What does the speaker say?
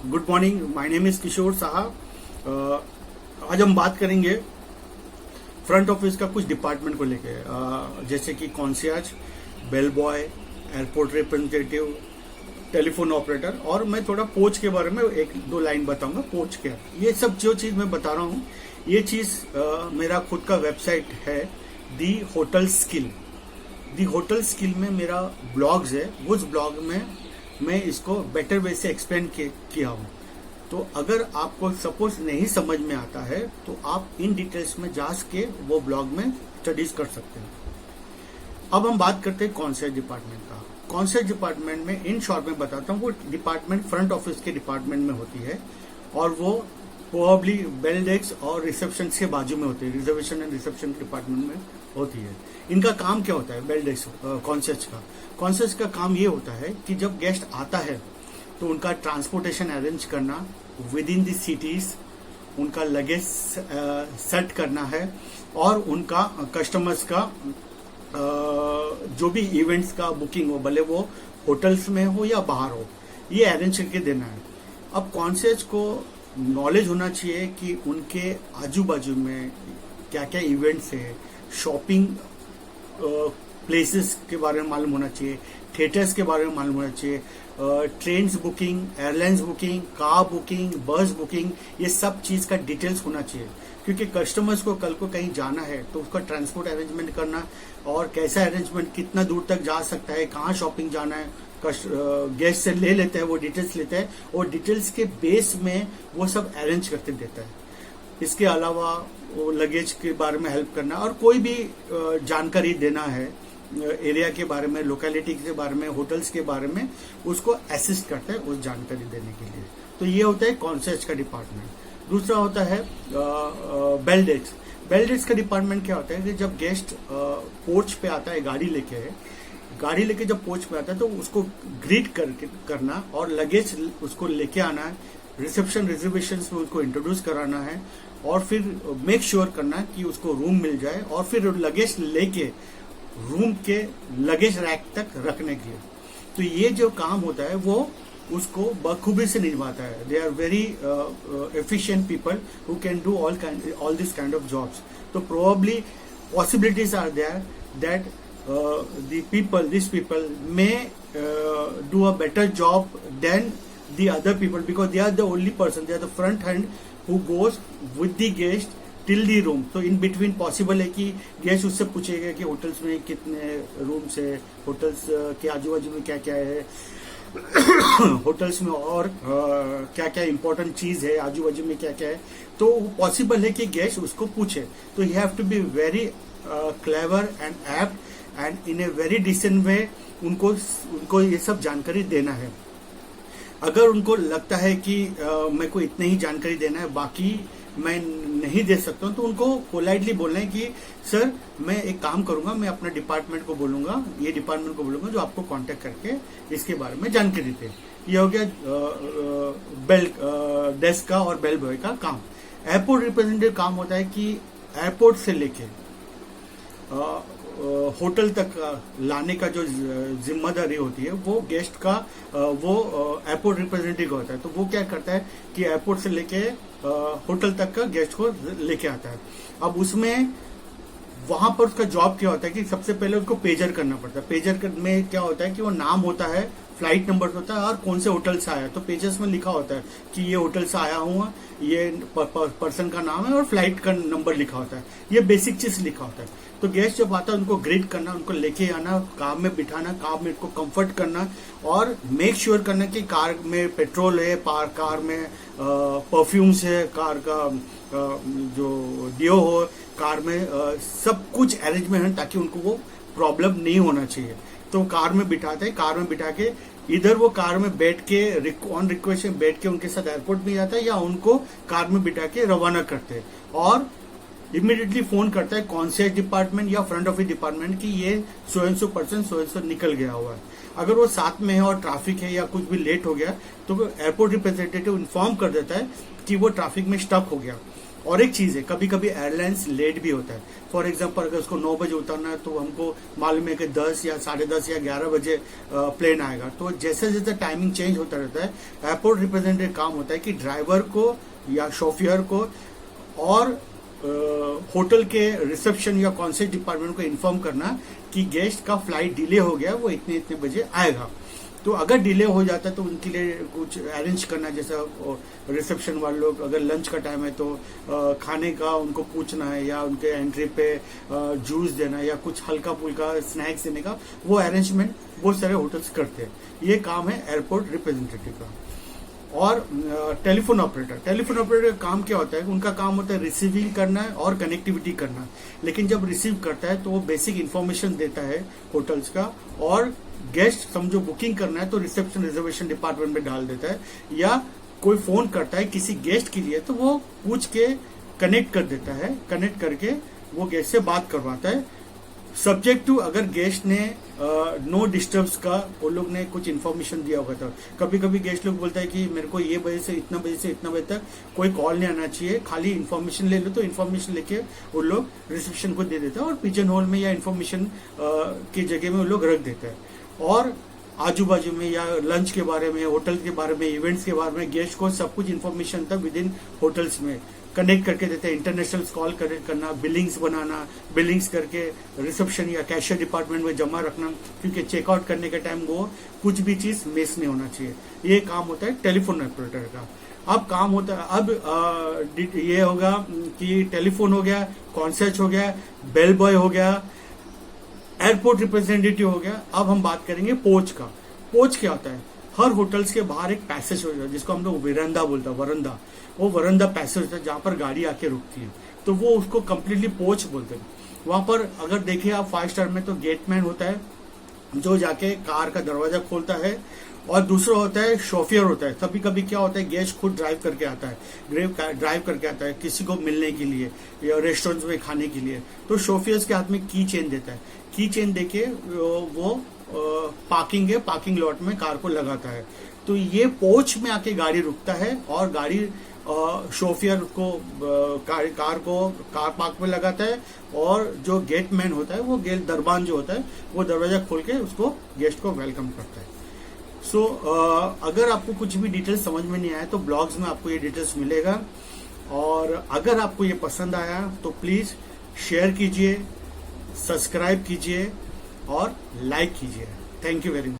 Good morning, my name is Kishore साहब। आज हम बात करेंगे फ्रंट ऑफिस का कुछ डिपार्टमेंट को लेके, जैसे कि concierge, bell boy, airport representative, telephone operator, और मैं थोड़ा पोच के बारे में एक दो लाइन बताऊंगा। पोच क्या, ये सब जो चीज मैं बता रहा हूँ, ये चीज मेरा खुद का वेबसाइट है दी होटल स्किल। दी होटल स्किल में मेरा ब्लॉग्स है, उस ब्लॉग में मैं इसको बेटर वे से एक्सप्लेन किया हूँ। तो अगर आपको सपोज नहीं समझ में आता है तो आप इन डिटेल्स में जा के वो ब्लॉग में स्टडीज कर सकते हैं। अब हम बात करते हैं कॉन्सर्ट डिपार्टमेंट का। कॉन्सर्ट डिपार्टमेंट में इन शॉर्ट में बताता हूँ, वो डिपार्टमेंट फ्रंट ऑफिस के डिपार्टमेंट में होती है और वो प्रोबेबली बेल डेस्क और रिसेप्शन के बाजू में होती है, रिजर्वेशन एंड रिसेप्शन डिपार्टमेंट में होती है। इनका काम क्या होता है? बेल डेस्क कॉन्सर्ट का काम ये होता है कि जब गेस्ट आता है तो उनका ट्रांसपोर्टेशन अरेंज करना विद इन दी सिटीज, उनका लगेज सेट करना है और उनका कस्टमर्स का जो भी इवेंट्स का बुकिंग हो, भले वो होटल्स में हो या बाहर हो, ये अरेंज करके देना है। अब कॉन्सर्ट को नॉलेज होना चाहिए कि उनके आजू बाजू में क्या क्या इवेंट्स है, शॉपिंग प्लेसेस के बारे में मालूम होना चाहिए, थिएटर्स के बारे में मालूम होना चाहिए, train booking, airlines booking, car booking, बस बुकिंग, ये सब चीज का डिटेल्स होना चाहिए। क्योंकि कस्टमर्स को कल को कहीं जाना है तो उसका ट्रांसपोर्ट अरेंजमेंट करना और कैसा अरेंजमेंट, कितना दूर तक जा सकता है, कहाँ शॉपिंग जाना है, गेस्ट से ले लेते हैं, वो डिटेल्स लेते हैं और डिटेल्स के बेस में वो सब अरेंज करके देता है। इसके अलावा वो लगेज के बारे में हेल्प करना और कोई भी जानकारी देना है एरिया के बारे में, लोकेलिटी के बारे में, होटल्स के बारे में, उसको असिस्ट करता है उस जानकारी देने के लिए। तो ये होता है कॉन्सर्ट का डिपार्टमेंट। दूसरा होता है बेल डेस्क। बेल डेस्क का डिपार्टमेंट क्या होता है कि जब गेस्ट पोर्च पे आता है गाड़ी लेके जब पोर्च पे आता है तो उसको ग्रीट करना और लगेज उसको लेके आना है, रिसेप्शन रिजर्वेशन में उसको इंट्रोड्यूस कराना है और फिर मेक श्योर करना कि उसको रूम मिल जाए और फिर लगेज लेके रूम के लगेज रैक तक रखने के लिए। तो ये जो काम होता है वो उसको बखूबी से निभाता है। They are very efficient people who can do all this kind of jobs. तो probably possibilities are there that these people may do a better job than the other people because they are the only person, they are the front hand who goes with the guest till the room. तो in between possible है कि guest उससे पूछेगा कि hotels में कितने rooms है, hotels के आजू बाजू में क्या क्या है, होटल्स में और क्या क्या इंपॉर्टेंट चीज है, आजू बाजू में क्या क्या है। तो पॉसिबल है कि गेस्ट उसको पूछे। तो you have to be very clever and apt and in a very decent way उनको ये सब जानकारी देना है। अगर उनको लगता है कि मेरे को इतने ही जानकारी देना है, बाकी मैं नहीं दे सकता हूँ, तो उनको पोलाइटली बोलना है कि सर मैं एक काम करूंगा, मैं अपना डिपार्टमेंट को बोलूंगा, ये डिपार्टमेंट को बोलूंगा जो आपको कांटेक्ट करके इसके बारे में जानकारी दे। ये हो गया बेल डेस्क का और बेल बॉय का काम। एयरपोर्ट रिप्रेजेंटेटिव काम होता है कि एयरपोर्ट से लेके होटल तक लाने का जो जिम्मेदारी होती है वो गेस्ट का वो एयरपोर्ट रिप्रेजेंटेटिव होता है। तो वो क्या करता है कि एयरपोर्ट से लेके होटल तक का गेस्ट को लेके आता है। अब उसमें वहां पर उसका जॉब क्या होता है कि सबसे पहले उसको पेजर करना पड़ता है। पेजर में क्या होता है कि वो नाम होता है, फ्लाइट नंबर होता है और कौन से होटल से आया। तो पेजेस में लिखा होता है कि ये होटल से आया हूँ, ये पर्सन का नाम है और फ्लाइट का नंबर लिखा होता है। ये बेसिक चीज लिखा होता है। तो गेस्ट जब आता है उनको ग्रीट करना, उनको लेके आना, कार में बिठाना, कार में उनको कंफर्ट करना और मेक श्योर करना कि कार में पेट्रोल है, कार में परफ्यूम्स है, कार का जो डियो हो, कार में सब कुछ अरेंजमेंट है ताकि उनको वो प्रॉब्लम नहीं होना चाहिए। तो कार में बिठाते हैं, कार में बिठा के इधर वो कार में बैठ के ऑन रिक्वेस्ट बैठ के उनके साथ एयरपोर्ट में जाता है या उनको कार में बिठा के रवाना करते हैं और इमीडिएटली फोन करता है कॉन्सर्ट डिपार्टमेंट या फ्रंट ऑफिस डिपार्टमेंट कि ये so and so person so and so निकल गया हुआ है। अगर वो साथ में है और ट्रैफिक है या कुछ भी लेट हो गया तो एयरपोर्ट रिप्रेजेंटेटिव इन्फॉर्म कर देता है कि वो ट्रैफिक में स्टक हो गया और एक चीज है, कभी कभी एयरलाइंस लेट भी होता है। फॉर एग्जांपल अगर उसको 9 बजे उतरना है तो हमको मालूम है कि 10 या 10:30 या 11 बजे प्लेन आएगा। तो जैसे जैसे टाइमिंग चेंज होता रहता है, एयरपोर्ट रिप्रेजेंटेटिव काम होता है कि ड्राइवर को या शोफियर को और होटल के रिसेप्शन या कॉन्सर्ट डिपार्टमेंट को इन्फॉर्म करना कि गेस्ट का फ्लाइट डिले हो गया, वो इतने इतने बजे आएगा। तो अगर डिले हो जाता है तो उनके लिए कुछ अरेंज करना, जैसा रिसेप्शन वाले लोग अगर लंच का टाइम है तो खाने का उनको पूछना है, या उनके एंट्री पे जूस देना या कुछ हल्का फुल्का स्नैक्स देने का, वो अरेंजमेंट बहुत सारे होटल्स करते हैं। ये काम है एयरपोर्ट रिप्रेजेंटेटिव का। और टेलीफोन ऑपरेटर का काम क्या होता है? उनका काम होता है रिसीविंग करना और कनेक्टिविटी करना। लेकिन जब रिसीव करता है तो वो बेसिक इन्फॉर्मेशन देता है होटल्स का, और गेस्ट समझो बुकिंग करना है तो रिसेप्शन रिजर्वेशन डिपार्टमेंट में डाल देता है, या कोई फोन करता है किसी गेस्ट के लिए तो वो पूछ के कनेक्ट कर देता है, कनेक्ट करके वो गेस्ट से बात करवाता है, सब्जेक्ट टू अगर गेस्ट ने नो डिस्टर्ब्स का वो लोग ने कुछ इन्फॉर्मेशन दिया होगा। तो कभी कभी गेस्ट लोग बोलता है कि मेरे को ये बजे से इतना बजे तक कोई कॉल नहीं आना चाहिए, खाली इन्फॉर्मेशन ले लो, तो इन्फॉर्मेशन लेके वो लोग रिसेप्शन को दे देता है और पिजन होल में या इन्फॉर्मेशन की जगह में वो लोग रख देता है। और आजू बाजू में या लंच के बारे में, होटल के बारे में, इवेंट्स के बारे में गेस्ट को सब कुछ इन्फॉर्मेशन था विद इन होटल्स में कनेक्ट करके देते हैं। इंटरनेशनल कॉल कनेक्ट करना, बिलिंग्स बनाना, बिलिंग्स करके रिसेप्शन या कैशियर डिपार्टमेंट में जमा रखना, क्योंकि चेकआउट करने के टाइम वो कुछ भी चीज मिस नहीं होना चाहिए। ये काम होता है टेलीफोन ऑपरेटर का। अब काम होता है, अब ये होगा कि टेलीफोन हो गया, कॉन्सर्ट हो गया, बेल बॉय हो गया, एयरपोर्ट रिप्रेजेंटेटिव हो गया। अब हम बात करेंगे पोच का। पोच क्या होता है? हर होटल्स के बाहर एक पैसेज होता है जिसको हम लोग वरंदा बोलते हैं, वरंदा। वो वरंदा पैसेज होता है जहां पर गाड़ी आके रुकती है, तो वो उसको कंप्लीटली पोच बोलते हैं। वहां पर अगर देखिए आप 5 स्टार में तो गेटमैन होता है जो जाके कार का दरवाजा खोलता है, और दूसरा होता है शोफियर होता है। कभी कभी क्या होता है गेस्ट खुद ड्राइव करके आता है, ड्राइव करके आता है किसी को मिलने के लिए या रेस्टोरेंट में खाने के लिए, तो शोफियर्स के हाथ में की चेन देता है। की चेन देके वो पार्किंग लॉट में कार को लगाता है। तो ये पोच में आके गाड़ी रुकता है और गाड़ी शोफियर को कार पार्क में लगाता है, और जो गेटमैन होता है वो गेट दरबान जो होता है वो दरवाजा खोल के उसको गेस्ट को वेलकम करता है। सो अगर आपको कुछ भी डिटेल्स समझ में नहीं आया तो ब्लॉग्स में आपको ये डिटेल्स मिलेगा। और अगर आपको ये पसंद आया तो प्लीज शेयर कीजिए, सब्सक्राइब कीजिए और लाइक कीजिए। Thank you very much.